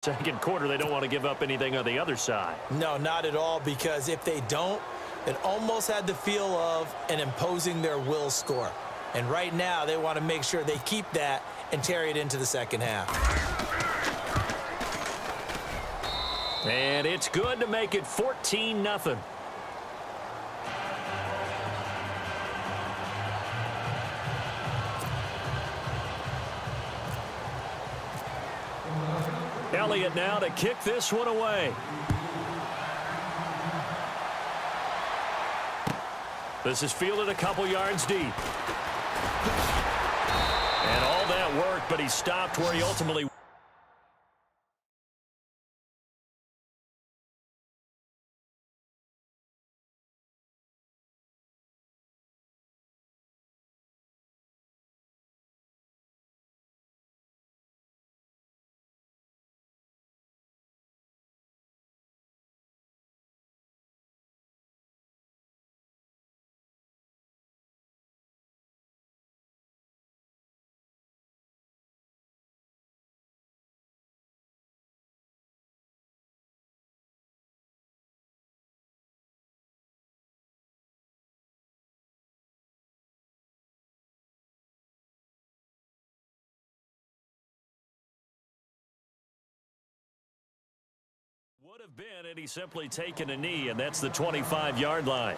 Second quarter, they don't want to give up anything on the other side. No, not at all, because if they don't, it almost had the feel of an imposing their will score. And right now, they want to make sure they keep that and carry it into the second half. And it's good to make it 14-0. Elliott now to kick this one away. This is fielded a couple yards deep. And all that work, but he stopped where he ultimately... Would have been, and he's simply taken a knee, and that's the 25-yard line.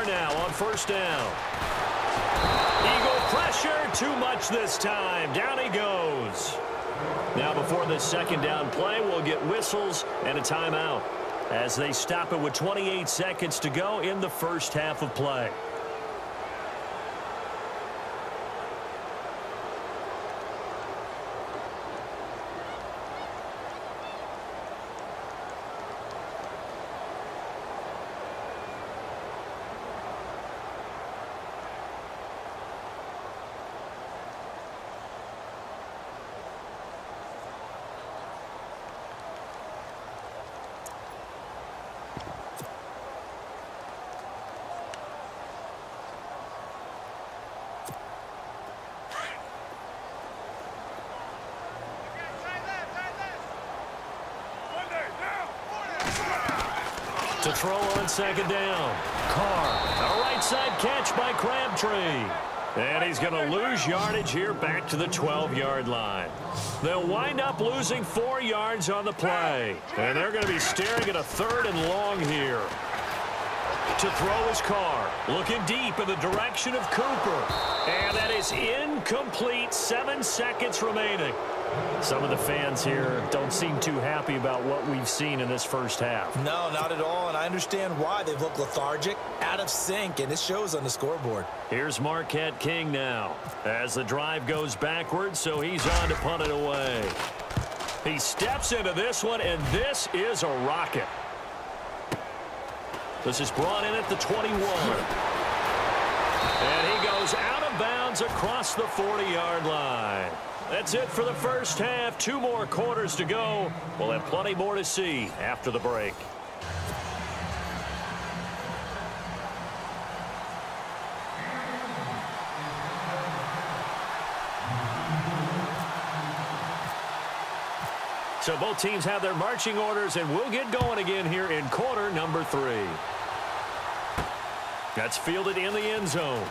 Now on first down. Eagle pressure, too much this time. Down he goes. Now before this second down play, we'll get whistles and a timeout as they stop it with 28 seconds to go in the first half of play. To throw on second down. Carr, a right side catch by Crabtree. And he's going to lose yardage here back to the 12-yard line. They'll wind up losing 4 yards on the play. And they're going to be staring at a 3rd and long here. To throw is Carr, looking deep in the direction of Cooper. And that is incomplete. 7 seconds remaining. Some of the fans here don't seem too happy about what we've seen in this first half. No, not at all, and I understand why. They've looked lethargic, out of sync, and it shows on the scoreboard. Here's Marquette King now as the drive goes backwards, so he's on to punt it away. He steps into this one, and this is a rocket. This is brought in at the 21. And he goes out of bounds across the 40-yard line. That's it for the first half. 2 more quarters to go. We'll have plenty more to see after the break. So both teams have their marching orders, and we'll get going again here in quarter number 3. That's fielded in the end zone.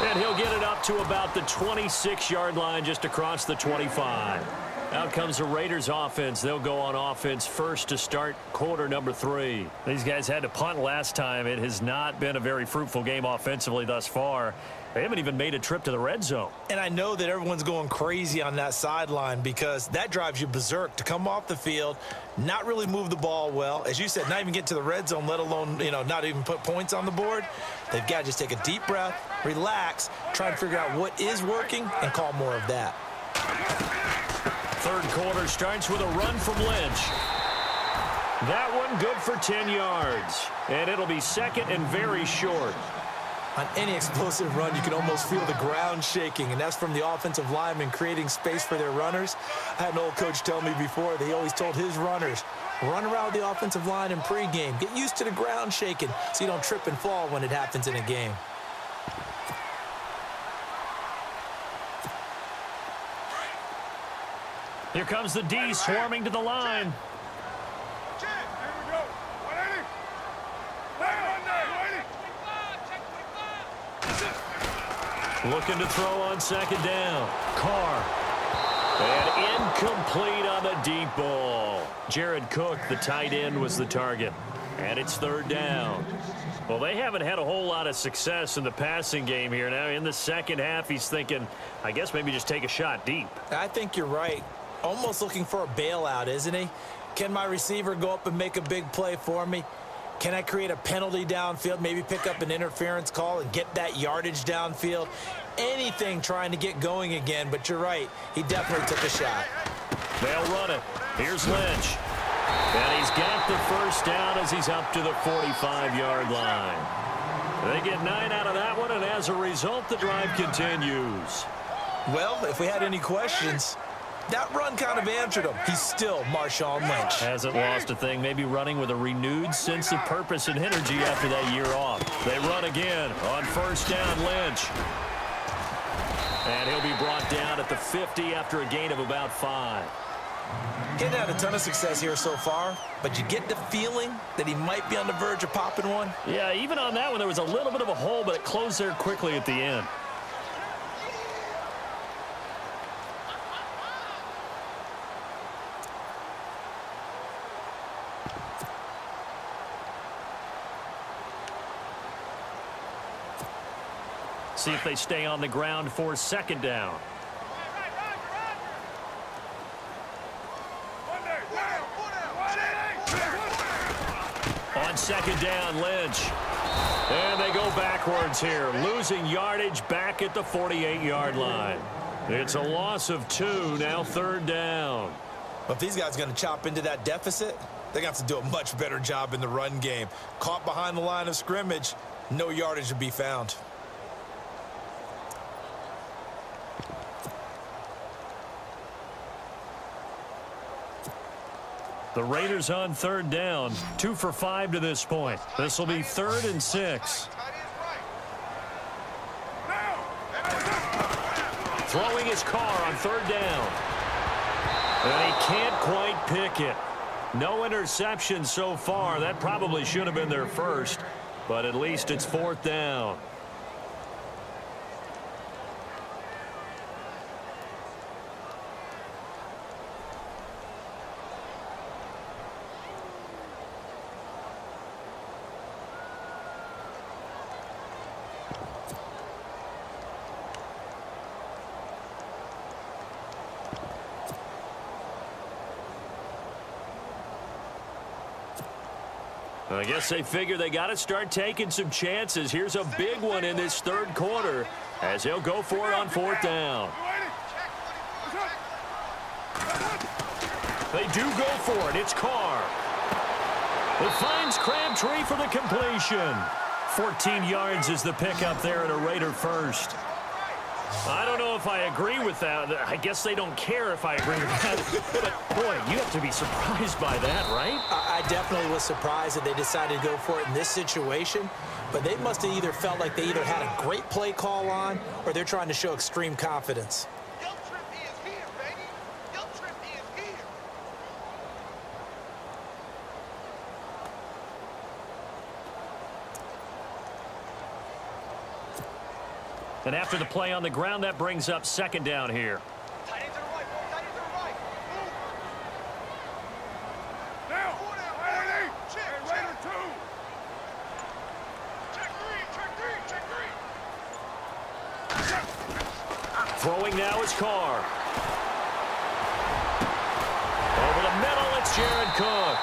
And he'll get it up to about the 26-yard line, just across the 25. Out comes the Raiders offense. They'll go on offense first to start quarter number 3. These guys had to punt last time. It has not been a very fruitful game offensively thus far. They haven't even made a trip to the red zone. And I know that everyone's going crazy on that sideline because that drives you berserk to come off the field, not really move the ball well. As you said, not even get to the red zone, let alone, not even put points on the board. They've got to just take a deep breath, relax, try and figure out what is working, and call more of that. Third quarter starts with a run from Lynch. That one good for 10 yards. And it'll be second and very short. On any explosive run, you can almost feel the ground shaking, and that's from the offensive linemen creating space for their runners. I had an old coach tell me before, he always told his runners, run around the offensive line in pregame. Get used to the ground shaking so you don't trip and fall when it happens in a game. Here comes the D swarming to the line. Looking to throw on second down. Carr. And incomplete on the deep ball. Jared Cook, the tight end, was the target. And it's third down. Well, they haven't had a whole lot of success in the passing game here. Now, in the second half, he's thinking, I guess maybe just take a shot deep. I think you're right. Almost looking for a bailout, isn't he? Can my receiver go up and make a big play for me? Can I create a penalty downfield, maybe pick up an interference call and get that yardage downfield? Anything trying to get going again, but you're right. He definitely took a shot. They'll run it. Here's Lynch. And he's got the first down as he's up to the 45-yard line. They get 9 out of that one, and as a result, the drive continues. Well, if we had any questions, that run kind of answered him. He's still Marshawn Lynch. Hasn't lost a thing, maybe running with a renewed sense of purpose and energy after that year off. They run again on first down, Lynch. And he'll be brought down at the 50 after a gain of about 5. He hasn't had a ton of success here so far, but you get the feeling that he might be on the verge of popping one. Yeah, even on that one, there was a little bit of a hole, but it closed there quickly at the end. See if they stay on the ground for second down. On second down, Lynch. And they go backwards here, losing yardage back at the 48-yard line. It's a loss of 2, now third down. But if these guys are going to chop into that deficit, they're going to have to do a much better job in the run game. Caught behind the line of scrimmage, no yardage to be found. The Raiders on third down, 2 for 5 to this point. This will be 3rd and 6. Throwing his car on third down. And he can't quite pick it. No interception so far. That probably should have been their first, but at least it's 4th down. I guess they figure they got to start taking some chances. Here's a big one in this third quarter as he'll go for it on 4th down. They do go for it. It's Carr. It finds Crabtree for the completion. 14 yards is the pickup there at a Raider first. I don't know if I agree with that. I guess they don't care if I agree with that. But, boy, you have to be surprised by that, right? I definitely was surprised that they decided to go for it in this situation. But they must have either felt like they either had a great play call on or they're trying to show extreme confidence. And after the play on the ground, that brings up second down here. Throwing now is Carr. Over the middle, it's Jared Cook.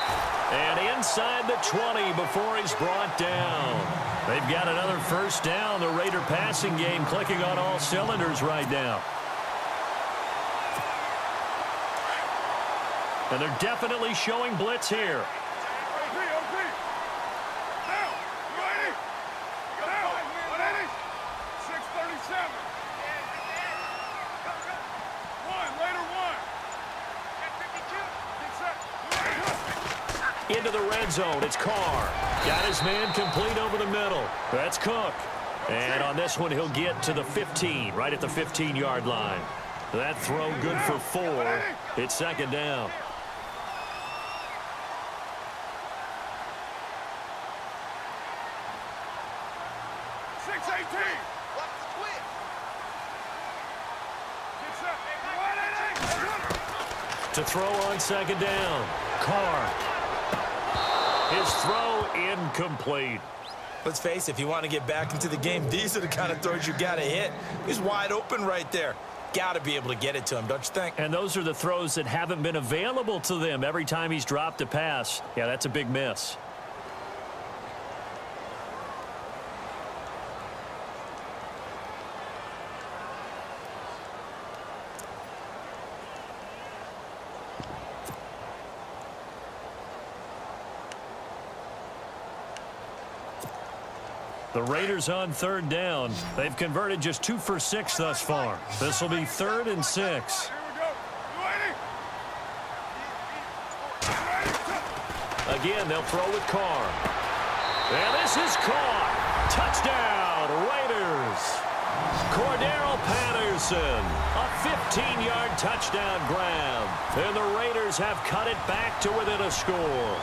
And inside the 20 before he's brought down. They've got another first down. The Raider passing game clicking on all cylinders right now. And they're definitely showing blitz here. Into the red zone, it's Carr. Got his man complete over the middle. That's Cook. And on this one, he'll get to the 15, right at the 15-yard line. That throw good for 4. It's second down. To throw on second down, Carr. His throw incomplete. Let's face it, if you want to get back into the game, these are the kind of throws you got to hit. He's wide open right there. Got to be able to get it to him, don't you think? And those are the throws that haven't been available to them every time he's dropped a pass. Yeah, that's a big miss. The Raiders on third down. They've converted just 2 for 6 thus far. This will be 3rd and 6. Again, they'll throw with Carr. And this is caught. Touchdown, Raiders. Cordero Patterson, a 15-yard touchdown grab. And the Raiders have cut it back to within a score.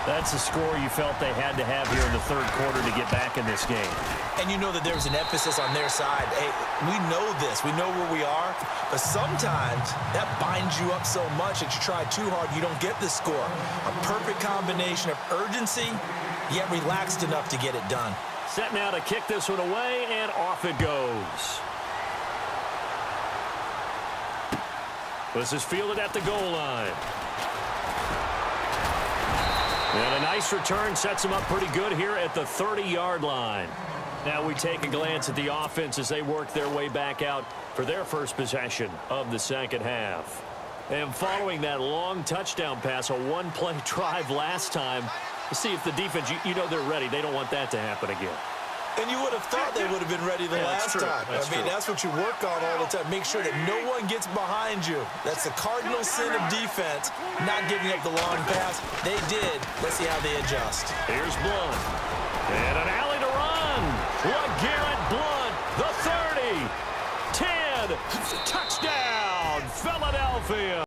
That's a score you felt they had to have here in the third quarter to get back in this game. And you know that there's an emphasis on their side. Hey, we know this. We know where we are. But sometimes that binds you up so much that you try too hard, you don't get the score. A perfect combination of urgency, yet relaxed enough to get it done. Set now to kick this one away, and off it goes. This is fielded at the goal line. And a nice return sets them up pretty good here at the 30-yard line. Now we take a glance at the offense as they work their way back out for their first possession of the second half. And following that long touchdown pass, a one-play drive last time, to see if the defense, you know they're ready. They don't want that to happen again. And you would have thought they would have been ready the last time. That's what you work on all the time. Make sure that no one gets behind you. That's the cardinal sin of defense, not giving up the long pass. They did. Let's see how they adjust. Here's Blunt. And an alley to run. LeGarrette Blunt, the 30, 10, touchdown, Philadelphia.